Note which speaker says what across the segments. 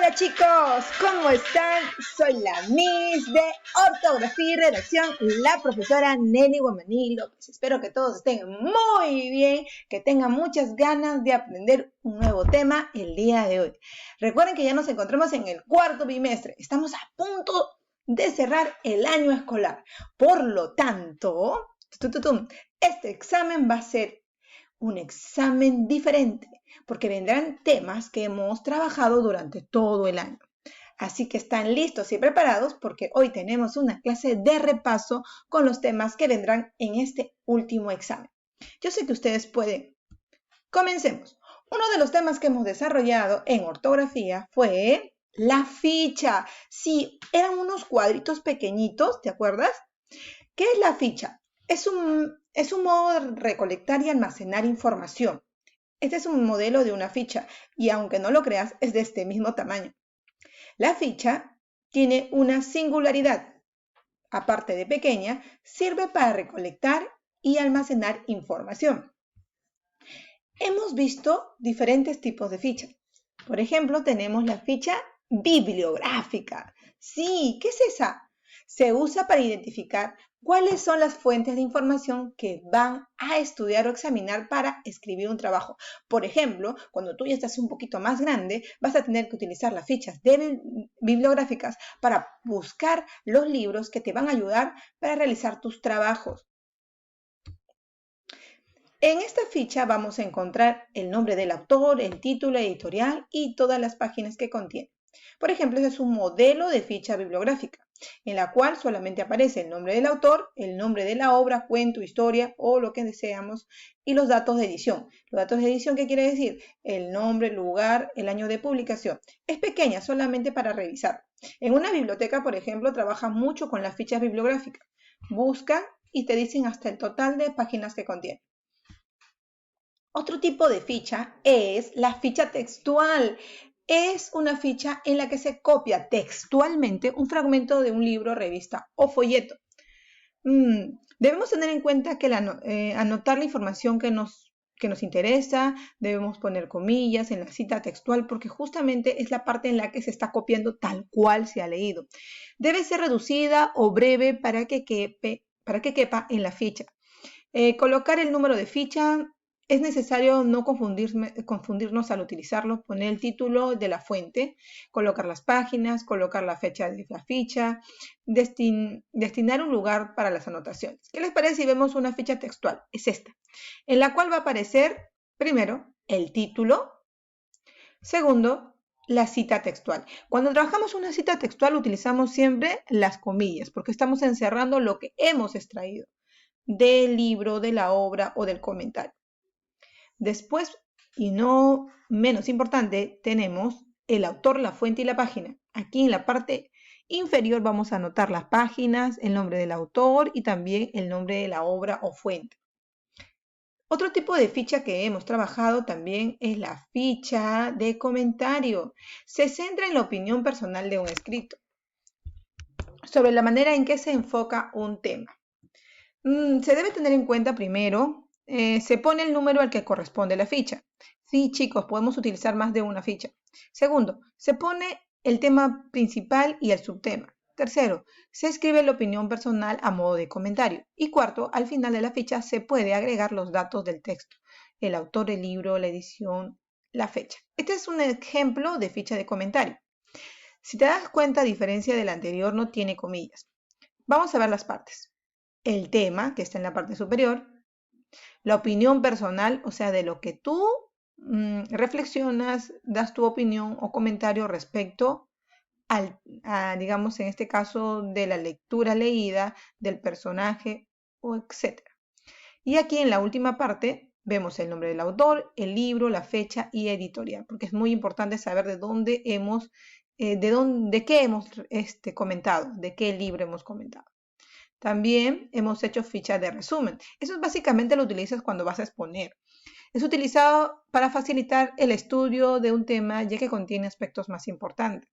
Speaker 1: Hola chicos, ¿cómo están? Soy la Miss de Ortografía y Redacción, la profesora Nelly Guamaní López. Espero que todos estén muy bien, que tengan muchas ganas de aprender un nuevo tema el día de hoy. Recuerden que ya nos encontramos en el cuarto bimestre. Estamos a punto de cerrar el año escolar. Por lo tanto, este examen va a ser un examen diferente, porque vendrán temas que hemos trabajado durante todo el año. Así que están listos y preparados porque hoy tenemos una clase de repaso con los temas que vendrán en este último examen. Yo sé que ustedes pueden. Comencemos. Uno de los temas que hemos desarrollado en ortografía fue la ficha. Sí, eran unos cuadritos pequeñitos, ¿te acuerdas? ¿Qué es la ficha? Es un modo de recolectar y almacenar información. Este es un modelo de una ficha y aunque no lo creas, es de este mismo tamaño. La ficha tiene una singularidad. Aparte de pequeña, sirve para recolectar y almacenar información. Hemos visto diferentes tipos de ficha. Por ejemplo, tenemos la ficha bibliográfica. Sí, ¿qué es esa? Se usa para identificar cuáles son las fuentes de información que van a estudiar o examinar para escribir un trabajo. Por ejemplo, cuando tú ya estás un poquito más grande, vas a tener que utilizar las fichas bibliográficas para buscar los libros que te van a ayudar para realizar tus trabajos. En esta ficha vamos a encontrar el nombre del autor, el título editorial y todas las páginas que contiene. Por ejemplo, este es un modelo de ficha bibliográfica, en la cual solamente aparece el nombre del autor, el nombre de la obra, cuento, historia o lo que deseamos y los datos de edición. Los datos de edición, ¿qué quiere decir? El nombre, el lugar, el año de publicación. Es pequeña, solamente para revisar. En una biblioteca, por ejemplo, trabaja mucho con las fichas bibliográficas. Busca y te dicen hasta el total de páginas que contiene. Otro tipo de ficha es la ficha textual. Es una ficha en la que se copia textualmente un fragmento de un libro, revista o folleto. Debemos tener en cuenta que anotar la información que nos interesa, debemos poner comillas en la cita textual porque justamente es la parte en la que se está copiando tal cual se ha leído. Debe ser reducida o breve para que quepa en la ficha. Colocar el número de ficha. Es necesario no confundirnos al utilizarlo, poner el título de la fuente, colocar las páginas, colocar la fecha de la ficha, destinar un lugar para las anotaciones. ¿Qué les parece si vemos una ficha textual? Es esta, en la cual va a aparecer, primero, el título, segundo, la cita textual. Cuando trabajamos una cita textual utilizamos siempre las comillas, porque estamos encerrando lo que hemos extraído del libro, de la obra o del comentario. Después, y no menos importante, tenemos el autor, la fuente y la página. Aquí en la parte inferior vamos a anotar las páginas, el nombre del autor y también el nombre de la obra o fuente. Otro tipo de ficha que hemos trabajado también es la ficha de comentario. Se centra en la opinión personal de un escrito sobre la manera en que se enfoca un tema. Se debe tener en cuenta primero, se pone el número al que corresponde la ficha. Sí, chicos, podemos utilizar más de una ficha. Segundo, se pone el tema principal y el subtema. Tercero, se escribe la opinión personal a modo de comentario. Y cuarto, al final de la ficha se puede agregar los datos del texto, el autor, el libro, la edición, la fecha. Este es un ejemplo de ficha de comentario. Si te das cuenta, a diferencia del anterior, no tiene comillas. Vamos a ver las partes. El tema, que está en la parte superior, la opinión personal, o sea, de lo que tú reflexionas, das tu opinión o comentario respecto digamos, en este caso, de la lectura leída, del personaje, o etc. Y aquí en la última parte vemos el nombre del autor, el libro, la fecha y editorial, porque es muy importante saber de dónde hemos, de qué hemos comentado, de qué libro hemos comentado. También hemos hecho fichas de resumen. Eso básicamente lo utilizas cuando vas a exponer. Es utilizado para facilitar el estudio de un tema ya que contiene aspectos más importantes.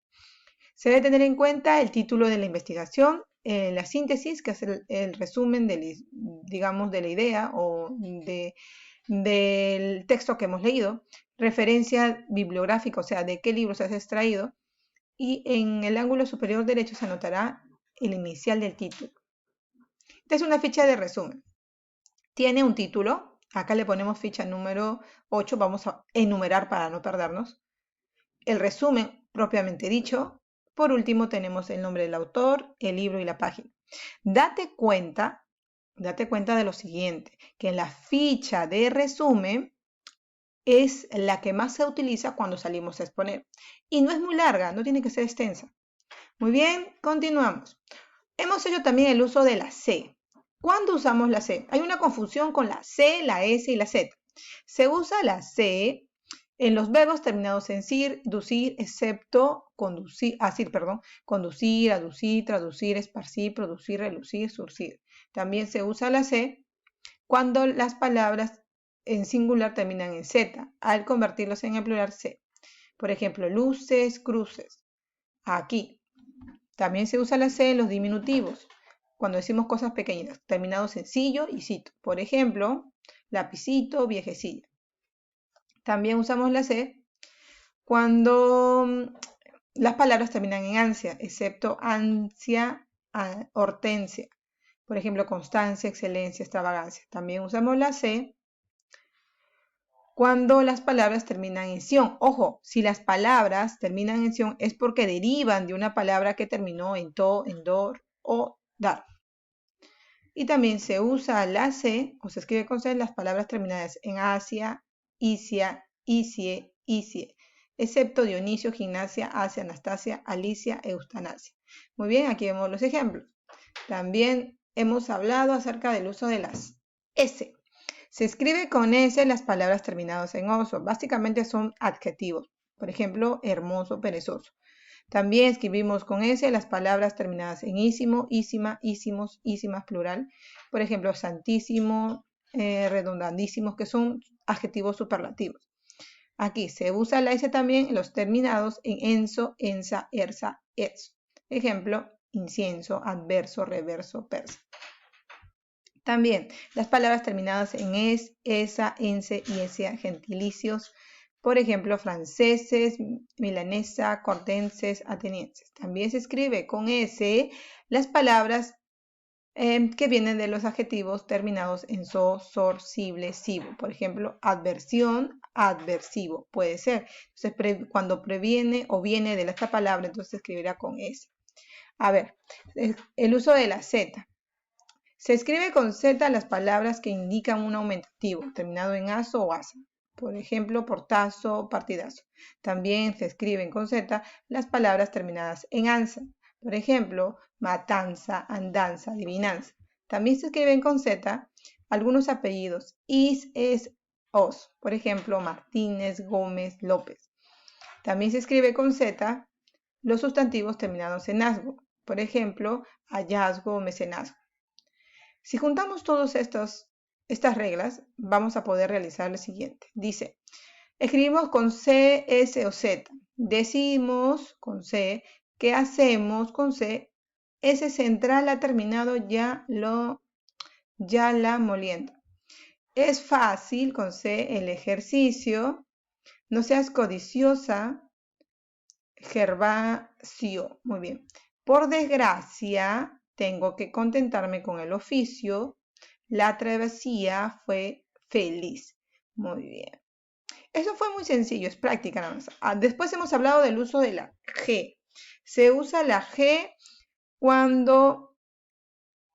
Speaker 1: Se debe tener en cuenta el título de la investigación, la síntesis, que es el resumen digamos, de la idea o del texto que hemos leído, referencia bibliográfica, o sea, de qué libros has extraído, y en el ángulo superior derecho se anotará el inicial del título. Esta es una ficha de resumen. Tiene un título. Acá le ponemos ficha número 8. Vamos a enumerar para no perdernos. El resumen propiamente dicho. Por último tenemos el nombre del autor, el libro y la página. Date cuenta de lo siguiente, que la ficha de resumen es la que más se utiliza cuando salimos a exponer. Y no es muy larga, no tiene que ser extensa. Muy bien, continuamos. Hemos hecho también el uso de la C. ¿Cuándo usamos la C? Hay una confusión con la C, la S y la Z. Se usa la C en los verbos terminados en cir, ducir, excepto conducir, conducir, aducir, traducir, esparcir, producir, relucir, surcir. También se usa la C cuando las palabras en singular terminan en Z, al convertirlos en el plural C. Por ejemplo, luces, cruces. Aquí. También se usa la C en los diminutivos, cuando decimos cosas pequeñas, terminados en cillo y cito. Por ejemplo, lapicito, viejecilla. También usamos la C cuando las palabras terminan en ansia, excepto ansia, hortensia. Por ejemplo, constancia, excelencia, extravagancia. También usamos la C cuando las palabras terminan en ción. Ojo, si las palabras terminan en ción es porque derivan de una palabra que terminó en to, en dor o dar. Y también se usa la C, o se escribe con C, las palabras terminadas en asia, isia, isie, isie, excepto Dionisio, Gimnasia, Asia, Anastasia, Alicia, Eustanasia. Muy bien, aquí vemos los ejemplos. También hemos hablado acerca del uso de las S. Se escribe con S las palabras terminadas en oso. Básicamente son adjetivos. Por ejemplo, hermoso, perezoso. También escribimos con S las palabras terminadas en ísimo, ísima, ísimos, ísimas, plural. Por ejemplo, santísimo, redundandísimos, que son adjetivos superlativos. Aquí se usa la S también en los terminados en enso, ensa, ersa, etso. Ejemplo, incienso, adverso, reverso, persa. También las palabras terminadas en es, esa, ense y esia, gentilicios. Por ejemplo, franceses, milanesa, cortenses, atenienses. También se escribe con S las palabras que vienen de los adjetivos terminados en so, sor, sible, sivo. Por ejemplo, adversión, adversivo. Puede ser. Entonces, cuando previene o viene de esta palabra, entonces se escribirá con S. A ver, el uso de la Z. Se escribe con Z las palabras que indican un aumentativo, terminado en aso o asa. Por ejemplo, portazo, partidazo. También se escriben con Z las palabras terminadas en ansa. Por ejemplo, matanza, andanza, adivinanza. También se escriben con Z algunos apellidos, is, es, os. Por ejemplo, Martínez, Gómez, López. También se escribe con Z los sustantivos terminados en asgo. Por ejemplo, hallazgo, mecenazgo. Si juntamos todas estas reglas, vamos a poder realizar lo siguiente. Dice, escribimos con C, S o Z. Decimos con C, ¿qué hacemos con C? S central ha terminado ya la molienda. Es fácil con C el ejercicio. No seas codiciosa. Gervasio. Muy bien. Por desgracia, tengo que contentarme con el oficio. La travesía fue feliz. Muy bien. Eso fue muy sencillo, es práctica nada más. Después hemos hablado del uso de la G. Se usa la G cuando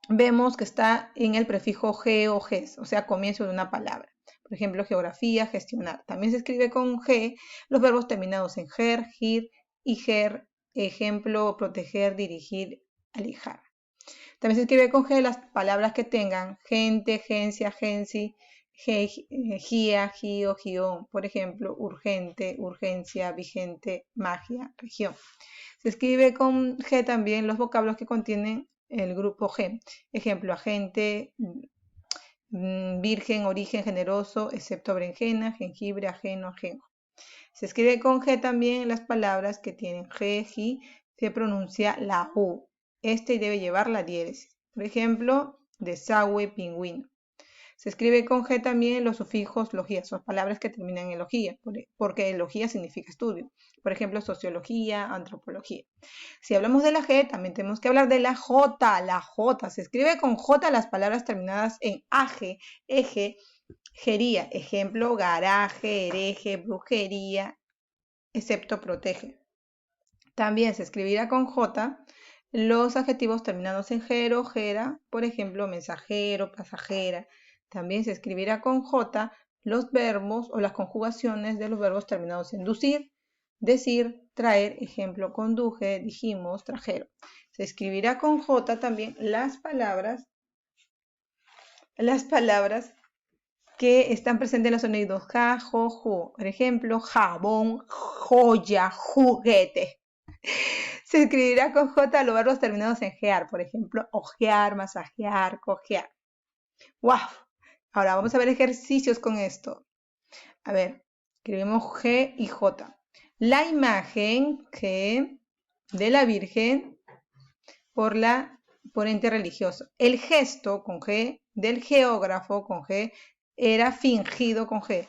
Speaker 1: vemos que está en el prefijo G o Ges, o sea, comienzo de una palabra. Por ejemplo, geografía, gestionar. También se escribe con G los verbos terminados en ger, gir y ger. Ejemplo, proteger, dirigir, alejar. También se escribe con G las palabras que tengan gente, gencia, genci, gia, gio, gión. Por ejemplo, urgente, urgencia, vigente, magia, región. Se escribe con G también los vocablos que contienen el grupo G. Ejemplo, agente, virgen, origen, generoso, excepto berenjena, jengibre, ajeno, ajenjo. Se escribe con G también las palabras que tienen G, G, se pronuncia la U. Este debe llevar la diéresis. Por ejemplo, desagüe, pingüino. Se escribe con G también los sufijos logía, son palabras que terminan en logía, porque logía significa estudio. Por ejemplo, sociología, antropología. Si hablamos de la G, también tenemos que hablar de la J. La J se escribe con J las palabras terminadas en AG, eje, gería. Ejemplo, garaje, hereje, brujería, excepto protege. También se escribirá con J los adjetivos terminados en gero, gera, por ejemplo, mensajero, pasajera. También se escribirá con J los verbos o las conjugaciones de los verbos terminados en ducir, decir, traer, ejemplo, conduje, dijimos, trajeron. Se escribirá con J también las palabras que están presentes en los sonidos ja, jo, ju. Por ejemplo, jabón, joya, juguete. Se escribirá con J los verbos terminados en gear, por ejemplo, ojear, masajear, cojear. ¡Wow! Ahora vamos a ver ejercicios con esto. A ver, escribimos G y J. La imagen G de la Virgen por ente religioso. El gesto con G del geógrafo con G era fingido con G.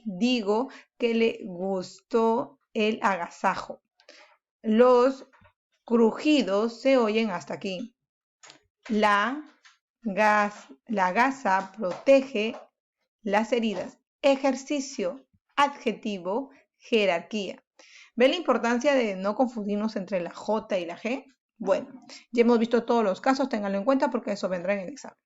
Speaker 1: Digo que le gustó el agasajo. Los crujidos se oyen hasta aquí. La gasa protege las heridas. Ejercicio, adjetivo, jerarquía. ¿Ven la importancia de no confundirnos entre la J y la G? Bueno, ya hemos visto todos los casos, ténganlo en cuenta porque eso vendrá en el examen.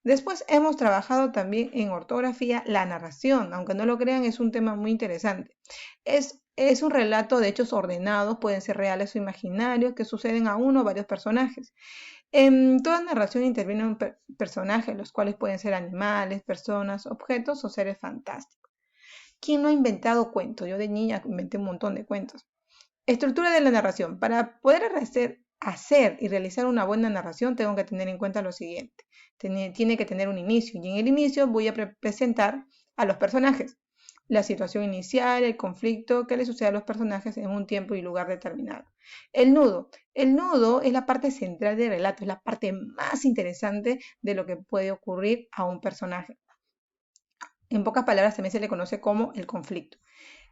Speaker 1: Después hemos trabajado también en ortografía la narración, aunque no lo crean, es un tema muy interesante. Es un relato de hechos ordenados, pueden ser reales o imaginarios, que suceden a uno o varios personajes. En toda narración intervienen personajes, los cuales pueden ser animales, personas, objetos o seres fantásticos. ¿Quién no ha inventado cuentos? Yo de niña inventé un montón de cuentos. Estructura de la narración. Para poder hacer y realizar una buena narración tengo que tener en cuenta lo siguiente. Tiene que tener un inicio y en el inicio voy a presentar a los personajes. La situación inicial, el conflicto que le sucede a los personajes en un tiempo y lugar determinado. El nudo. El nudo es la parte central del relato, es la parte más interesante de lo que puede ocurrir a un personaje. En pocas palabras también se le conoce como el conflicto.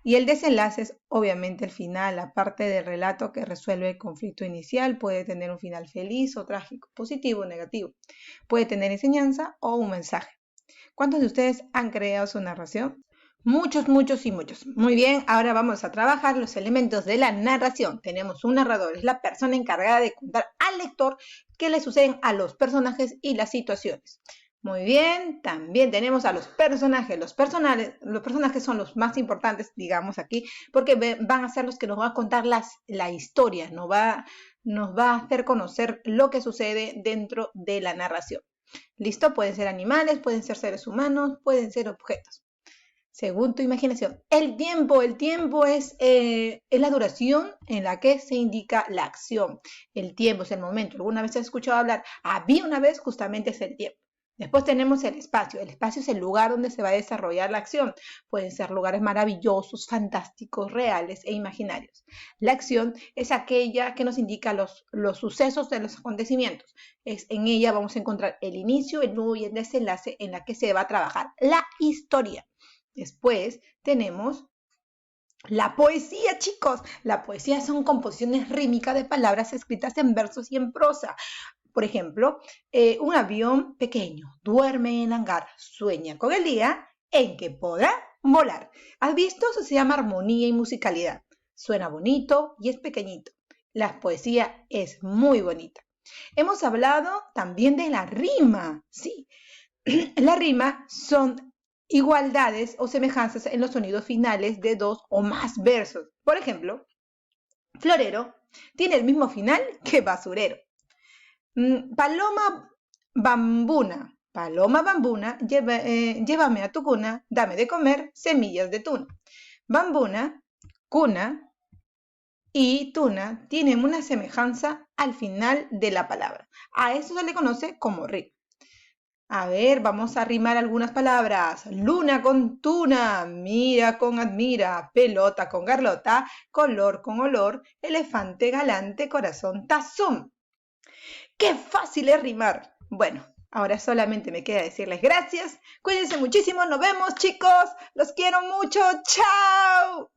Speaker 1: Y el desenlace es obviamente el final, la parte del relato que resuelve el conflicto inicial. Puede tener un final feliz o trágico, positivo o negativo. Puede tener enseñanza o un mensaje. ¿Cuántos de ustedes han creado su narración? Muchos, muchos y muchos. Muy bien, ahora vamos a trabajar los elementos de la narración. Tenemos un narrador, es la persona encargada de contar al lector qué le suceden a los personajes y las situaciones. Muy bien, también tenemos a los personajes. Los personajes son los más importantes, digamos aquí, porque van a ser los que nos van a contar la historia, nos va a hacer conocer lo que sucede dentro de la narración. ¿Listo? Pueden ser animales, pueden ser seres humanos, pueden ser objetos. Según tu imaginación. El tiempo es la duración en la que se indica la acción. El tiempo es el momento. ¿Alguna vez has escuchado hablar? Había una vez, justamente es el tiempo. Después tenemos el espacio. El espacio es el lugar donde se va a desarrollar la acción. Pueden ser lugares maravillosos, fantásticos, reales e imaginarios. La acción es aquella que nos indica los sucesos de los acontecimientos. En ella vamos a encontrar el inicio, el nudo y el desenlace en la que se va a trabajar la historia. Después tenemos la poesía, chicos. La poesía son composiciones rítmicas de palabras escritas en versos y en prosa. Por ejemplo, un avión pequeño duerme en hangar, sueña con el día en que podrá volar. ¿Has visto? Eso se llama armonía y musicalidad. Suena bonito y es pequeñito. La poesía es muy bonita. Hemos hablado también de la rima. Sí, la rima son igualdades o semejanzas en los sonidos finales de dos o más versos. Por ejemplo, florero tiene el mismo final que basurero. Paloma bambuna, llévame a tu cuna, dame de comer semillas de tuna. Bambuna, cuna y tuna tienen una semejanza al final de la palabra. A eso se le conoce como rima. A ver, vamos a rimar algunas palabras. Luna con tuna, mira con admira, pelota con garlota, color con olor, elefante galante, corazón tazón. ¡Qué fácil es rimar! Bueno, ahora solamente me queda decirles gracias. Cuídense muchísimo. Nos vemos, chicos. Los quiero mucho. ¡Chao!